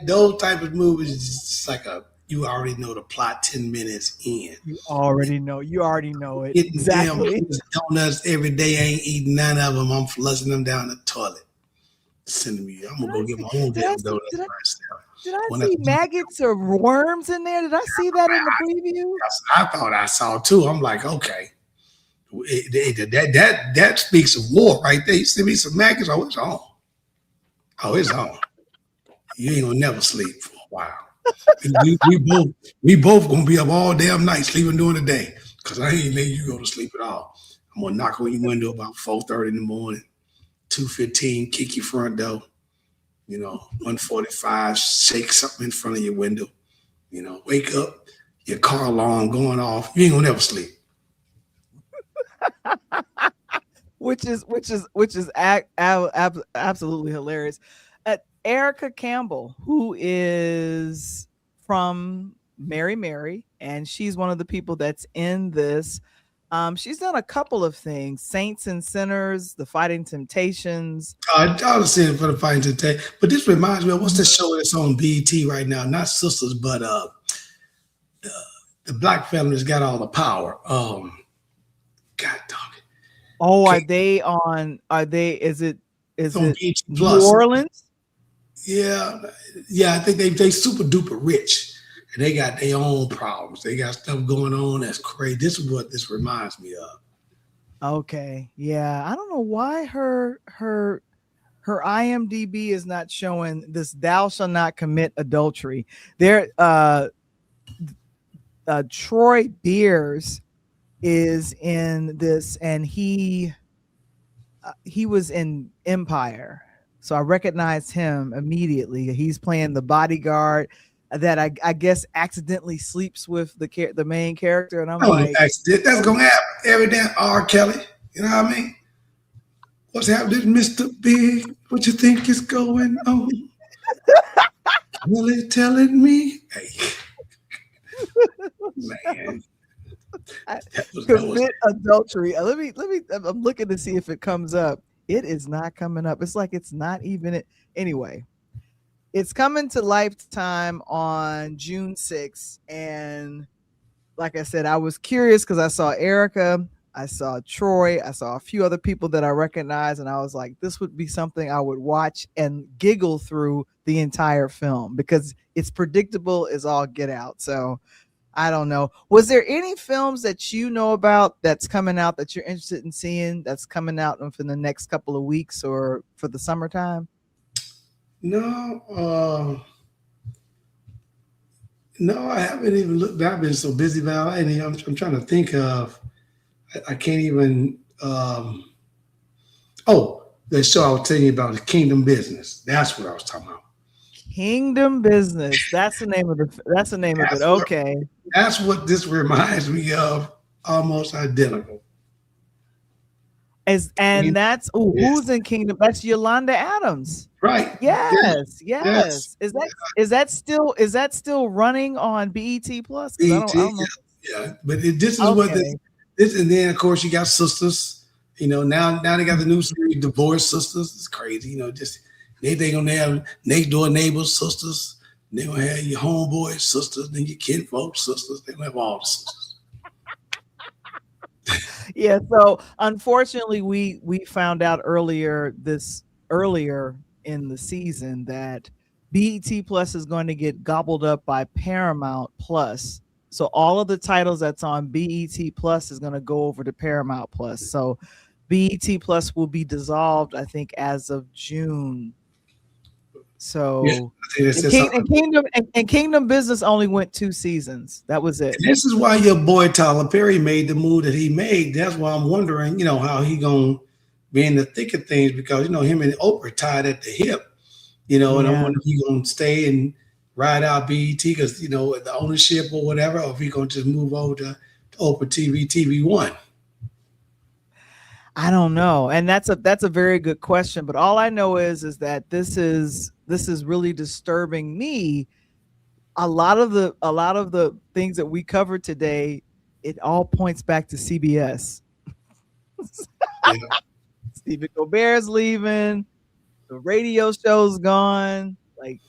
those type of movies is just like you already know the plot 10 minutes in. You already know it. Getting Exactly. damn donuts every day, I ain't eating none of them. I'm flushing them down the toilet. Sending me, I'm gonna go get my own damn donuts myself. Did I see maggots or worms in there? Did I see that in the preview? I thought I saw too. I'm like, okay. That speaks of war right there. You see me some maggots? Oh, it's on. It's on. You ain't gonna never sleep for a while. we both gonna be up all damn night sleeping during the day. Cause I ain't letting you go to sleep at all. I'm gonna knock on your window about 4:30 in the morning, 2:15, kick your front door. 1:45, shake something in front of your window. Wake up, your car alarm going off. You ain't gonna never sleep. which is absolutely hilarious. Erica Campbell, who is from Mary, and she's one of the people that's in this. She's done a couple of things: Saints and Sinners, The Fighting Temptations. I was saying for The Fighting Temptations, but this reminds me of what's the show that's on BET right now? Not Sisters, but the black family's got all the power. God dog it. Oh, are they on? Is it on BET New Plus. Orleans? Yeah. I think they super duper rich, and they got their own problems. They got stuff going on that's crazy. This is what this reminds me of. Okay, yeah, I don't know why her IMDb is not showing this. Thou shall not commit adultery. There, Troy Beers is in this, and he was in Empire. So I recognized him immediately. He's playing the bodyguard that I guess accidentally sleeps with the main character, and I'm like, that's gonna happen every damn R. Kelly. You know what I mean? What's happening, Mr. Big? What you think is going on? Really telling me? Hey, man. Commit adultery. Let me. I'm looking to see if it comes up. It is not coming up. It's like it's not even it. Anyway, it's coming to Lifetime on June 6th. And like I said, I was curious because I saw Erica, I saw Troy, I saw a few other people that I recognize. And I was like, this would be something I would watch and giggle through the entire film because it's predictable as all get out. So I don't know. Was there any films that you know about that's coming out that you're interested in seeing that's coming out for the next couple of weeks or for the summertime? No, I haven't even looked. I've been so busy, Val. I'm trying to think of. I can't even. The show I was telling you about, the Kingdom Business. That's what I was talking about. Kingdom Business. That's the name of it. Okay. That's what this reminds me of. Almost identical. Who's in Kingdom? That's Yolanda Adams. Right. Yes. Is that still running on BET Plus? BET, yeah. But this is what this, and then of course you got Sisters. Now they got the new series, Divorced Sisters. It's crazy. Just they gonna have next door neighbors, sisters. They gonna have your homeboys, sisters, then your kinfolk, sisters. They gonna have all the sisters. Yeah. So unfortunately, we found out earlier in the season that BET Plus is going to get gobbled up by Paramount Plus. So all of the titles that's on BET Plus is going to go over to Paramount Plus. So BET Plus will be dissolved, I think, as of June. So Kingdom Business only went 2 seasons. That was it. And this is why your boy Tyler Perry made the move that he made. That's why I'm wondering, how he gonna be in the thick of things because, you know, him and Oprah tied at the hip, you know, and I wonder if he's going to stay and ride out BET because, you know, the ownership or whatever, or if he's going to just move over to Oprah TV, TV1. I don't know. And that's a very good question. But all I know is that this is really disturbing me. A lot of the things that we covered today, it all points back to CBS. Stephen Colbert's leaving, the radio show's gone. Like,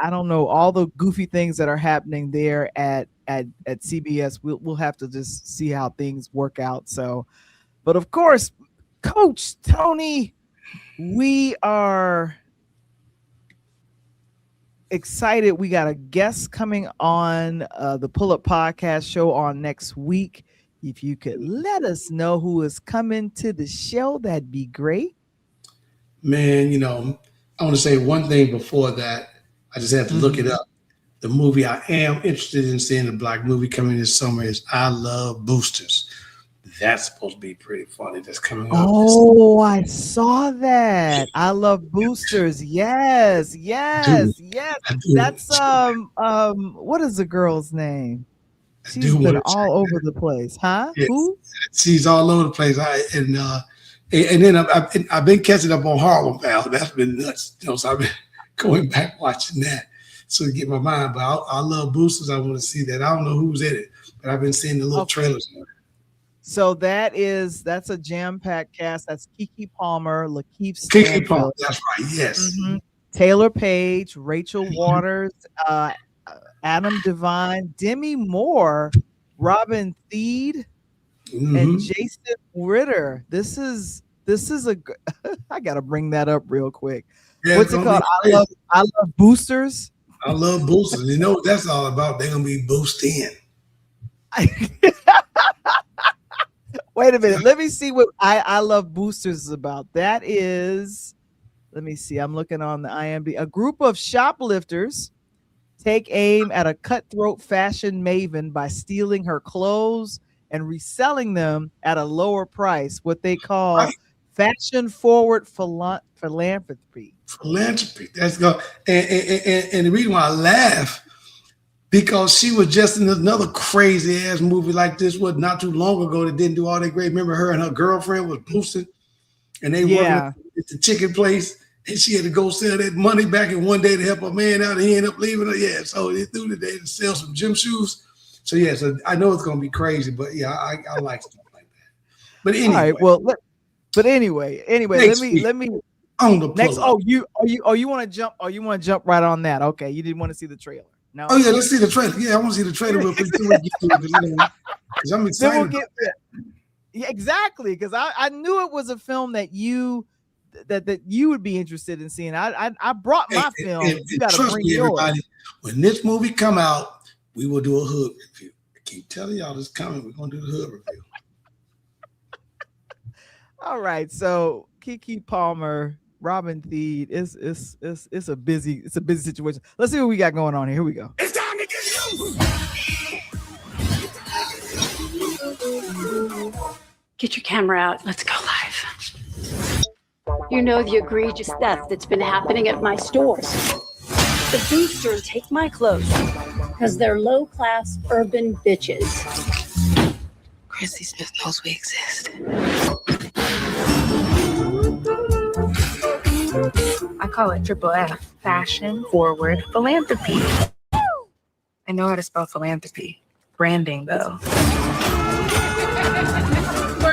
I don't know, all the goofy things that are happening there at CBS. We'll have to just see how things work out. So, but of course, Coach Tony, we are excited. We got a guest coming on the Pull Up Podcast show on next week. If you could let us know who is coming to the show, that'd be great. Man, you know, I want to say one thing before that. I just have to look it up. The movie I am interested in seeing, the Black movie coming this summer, is I Love Boosters. That's supposed to be pretty funny. That's coming up. Oh, I saw that. I Love Boosters. Yes. That's what is the girl's name? She's been all over the place, huh? Yes. Who? She's all over the place. And then I've been catching up on Harlem Val. That's been nuts. You know, so I've been going back watching that so to get my mind. But I Love Boosters. I want to see that. I don't know who's in it, but I've been seeing the little trailers. So that's a jam-packed cast. That's Keke Palmer, Lakeith Stanfield. Keke Palmer, that's right. Yes. Taylor Page, Rachel Waters, Adam Devine, Demi Moore, Robin Thede, and Jason Ritter. This is a. I gotta bring that up real quick. Yeah, what's it called? I love Boosters. I Love Boosters. You know what that's all about? They're gonna be boosting. Wait a minute. Let me see what I Love Boosters is about. That is, let me see. I'm looking on the IMDb. A group of shoplifters take aim at a cutthroat fashion maven by stealing her clothes and reselling them at a lower price, what they call fashion forward philanthropy. Philanthropy. That's go. And the reason why I laugh, because she was just in another crazy ass movie like this was not too long ago that didn't do all that great. Remember, her and her girlfriend was boosting, and they worked at the chicken place. And she had to go sell that money back in one day to help her man out, and he ended up leaving her. Yeah, so they threw the day to sell some gym shoes. So yeah, so I know it's gonna be crazy, but yeah, I like stuff like that. But anyway, all right, well, anyway, let me on the next. Oh, you want to jump? Oh, you want to jump right on that? Okay, you didn't want to see the trailer. No. Oh yeah, let's see the trailer. Yeah, I want to see the trailer real quick because I'm excited. Yeah, exactly. Because I knew it was a film that you would be interested in seeing. I brought my film. You got to bring yours. Everybody, when this movie come out, we will do a hood review. I keep telling y'all this coming. We're gonna do the hood review. All right. So Keke Palmer, Robin Thede, it's a busy situation. Let's see what we got going on here. Here we go. It's time to get loose. Get your camera out. Let's go live. You know the egregious theft that's been happening at my stores. The boosters take my clothes because they're low-class urban bitches. Chrissy Smith knows we exist. I call it triple F, fashion forward philanthropy. I know how to spell philanthropy. Branding, though. For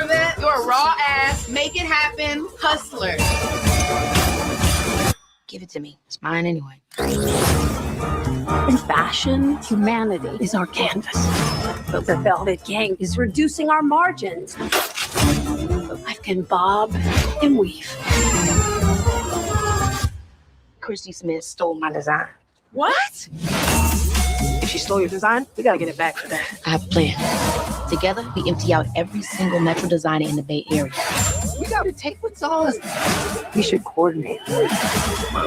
that, you're a raw ass, make it happen, hustler. Give it to me. It's mine anyway. In fashion, humanity is our canvas. But the Velvet Gang is reducing our margins. Life can bob and weave. Chrissy Smith stole my design. What? If she stole your design, we gotta get it back for that. I have a plan. Together, we empty out every single metro designer in the Bay Area. We gotta take what's ours. We should coordinate.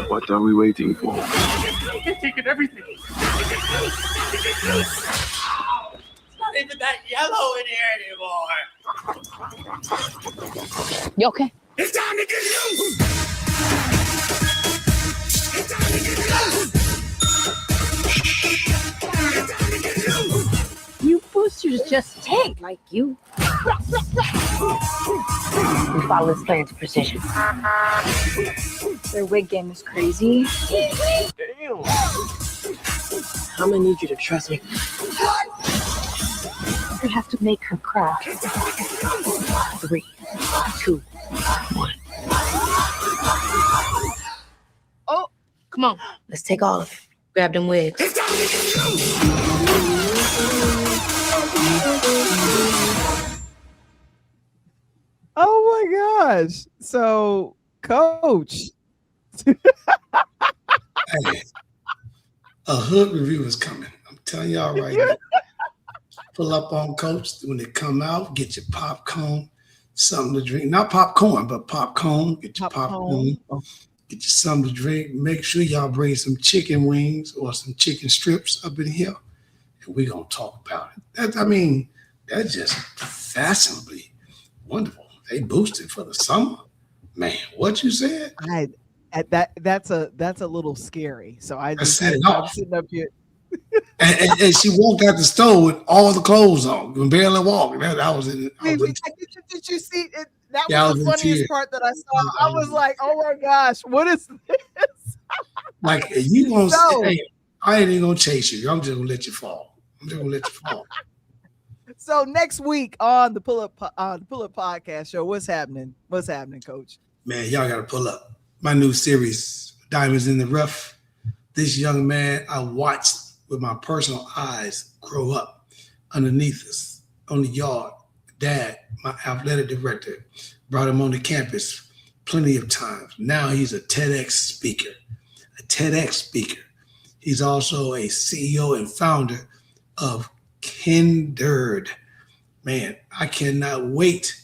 What are we waiting for? They're taking everything. It's not even that yellow in here anymore. You okay? It's time to get loose. It's time to get loose. You boosters just tank like you. We follow this plan to precision. Their wig game is crazy. Damn. I'm gonna need you to trust me. We have to make her cry. 3, 2, 1. Oh, come on. Let's take all of it. Grab them wigs. Oh my gosh. So, Coach. Hey, a hood review is coming. I'm telling y'all right now. Pull up on Coach when they come out. Get your popcorn, something to drink. Not popcorn, but popcorn. Get your popcorn. Get you something to drink. Make sure y'all bring some chicken wings or some chicken strips up in here, and we're gonna talk about it. That's just fashionably wonderful. They boosted for the summer, man. What you said? That's a little scary. So I'm sitting up here. and she walked out the store with all the clothes on, and barely walking. Did you see it? That was the funniest part that I saw. I was like, "Oh my gosh, what is this?" Like, you gonna say, I ain't even gonna chase you. I'm just gonna let you fall. So next week on the Pull Up Podcast Show, what's happening? What's happening, Coach? Man, y'all gotta pull up my new series, Diamonds in the Rough. This young man I watched with my personal eyes grow up underneath us on the yard. Dad, my athletic director, brought him on the campus plenty of times. Now he's a TEDx speaker. He's also a CEO and founder of Kindred. Man, I cannot wait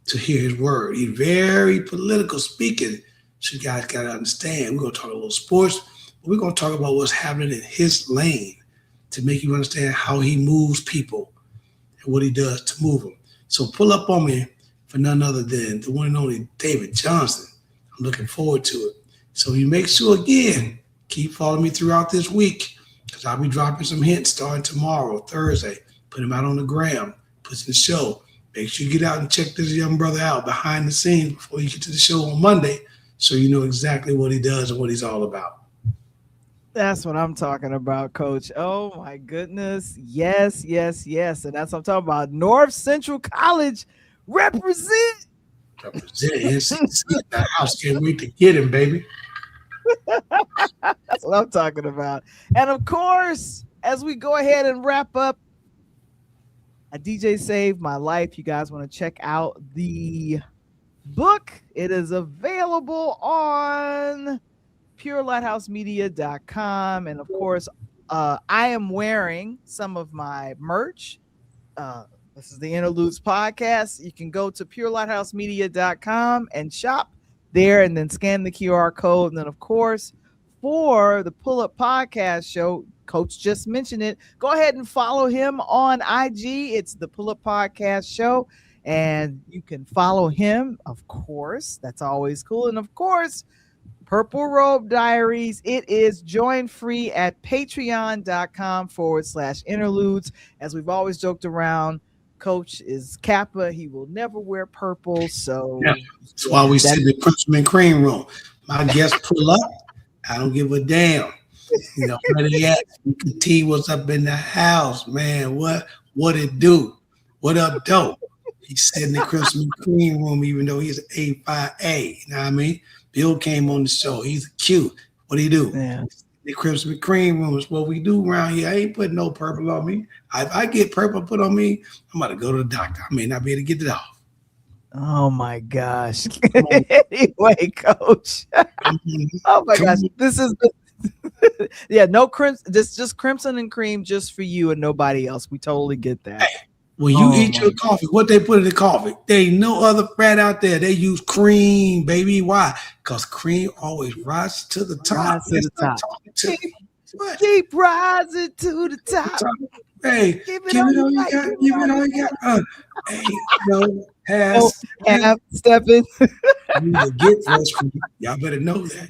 to hear his word. He's very political speaking, so you guys got to understand. We're going to talk a little sports. We're going to talk about what's happening in his lane to make you understand how he moves people and what he does to move them. So pull up on me for none other than the one and only David Johnson. I'm looking forward to it. So you make sure, again, keep following me throughout this week, because I'll be dropping some hints starting tomorrow, Thursday. Put him out on the gram, put in the show. Make sure you get out and check this young brother out behind the scenes before you get to the show on Monday, so you know exactly what he does and what he's all about. That's what I'm talking about, Coach. Oh my goodness. Yes. And that's what I'm talking about. North Central College represent. That house can't wait to get him, baby. That's what I'm talking about. And of course, as we go ahead and wrap up, a DJ Saved My Life. You guys want to check out the book. It is available on purelighthouse.media.com. And of course, I am wearing some of my merch. This is the Interludes podcast. You can go to purelighthouse.media.com and shop there and then scan the QR code. And then, of course, for the Pull Up Podcast Show, Coach just mentioned it. Go ahead and follow him on IG. It's the Pull Up Podcast Show. And you can follow him, of course. That's always cool. And, of course, Purple Robe Diaries. It is join free at patreon.com/interludes. As we've always joked around, Coach is Kappa. He will never wear purple. So that's why we sit in the Crimson and Cream room. My guests pull up. I don't give a damn. You know, where they at? T was up in the house, man. What it do? What up, dope? He's sitting in the Crimson and Cream room, even though he's an A5A. You know what I mean? Bill came on the show. He's cute. What do you do? Yeah. The Crimson and Cream room is what we do around here. I ain't putting no purple on me. If I get purple put on me, I'm about to go to the doctor. I may not be able to get it off. Oh my gosh. Anyway, Coach. Oh my gosh. This is no crimson. This just Crimson and Cream just for you and nobody else. We totally get that. Hey, when you eat your coffee, what they put in the coffee? There ain't no other fat out there. They use cream, baby. Why? Because cream always rises to the top. Keep rising to the top. Hey, give it all you got. Give it all you got. Hey, stepping. Y'all better know that.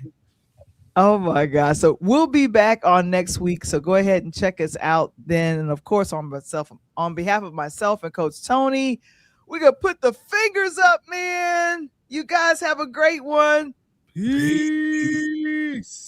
Oh my God. So we'll be back on next week. So go ahead and check us out then. And of course, on behalf of myself and Coach Tony, we're going to put the fingers up, man. You guys have a great one. Peace.